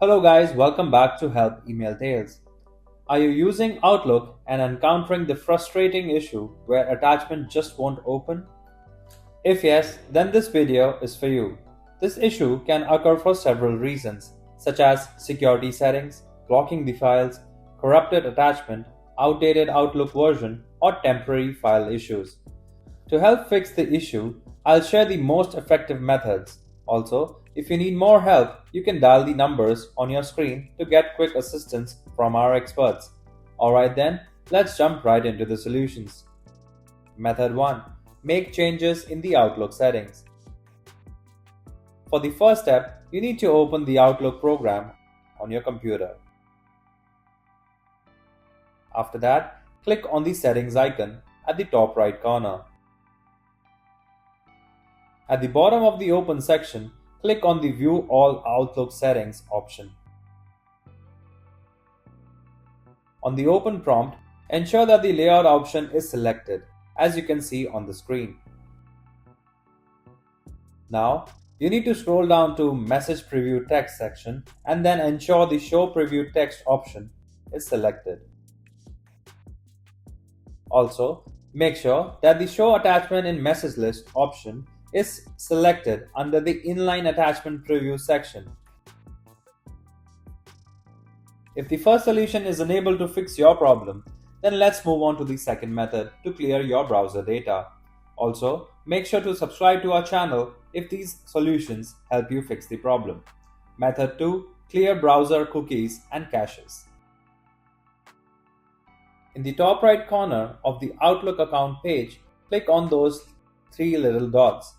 Hello guys, welcome back to Help Email Tales. Are you using Outlook and encountering the frustrating issue where attachment just won't open? If yes, then this video is for you. This issue can occur for several reasons, such as security settings, blocking the files, corrupted attachment, outdated Outlook version, or temporary file issues. To help fix the issue, I'll share the most effective methods. Also, if you need more help, you can dial the numbers on your screen to get quick assistance from our experts. Alright then, let's jump right into the solutions. Method 1. Make changes in the Outlook settings. For the first step, you need to open the Outlook program on your computer. After that, click on the settings icon at the top right corner. At the bottom of the Open section, click on the View All Outlook Settings option. On the Open prompt, ensure that the Layout option is selected, as you can see on the screen. Now, you need to scroll down to Message Preview Text section and then ensure the Show Preview Text option is selected. Also, make sure that the Show Attachment in Message List option is selected under the Inline Attachment Preview section. If the first solution is unable to fix your problem, then let's move on to the second method to clear your browser data. Also, make sure to subscribe to our channel if these solutions help you fix the problem. Method 2. Clear browser cookies and caches. In the top right corner of the Outlook account page, click on those three little dots.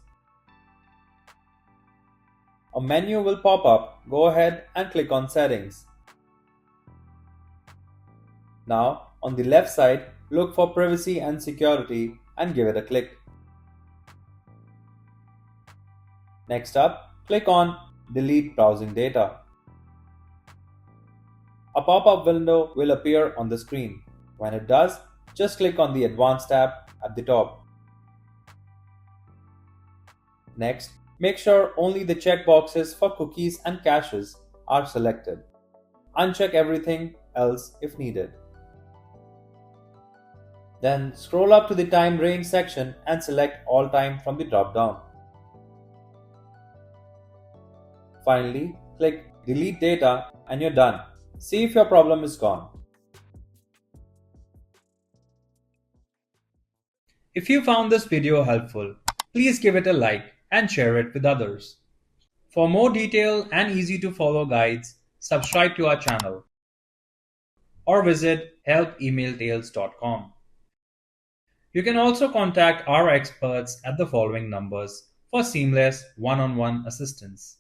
A menu will pop up. Go ahead and click on Settings. Now, on the left side, look for Privacy and Security and give it a click. Next up, click on Delete Browsing Data. A pop-up window will appear on the screen. When it does, just click on the Advanced tab at the top. Next, make sure only the checkboxes for cookies and caches are selected. Uncheck everything else if needed. Then scroll up to the Time Range section and select All Time from the drop-down. Finally, click Delete Data and you're done. See if your problem is gone. If you found this video helpful, please give it a like and share it with others. For more detailed and easy to follow guides, subscribe to our channel or visit helpemailtales.com. You can also contact our experts at the following numbers for seamless one-on-one assistance.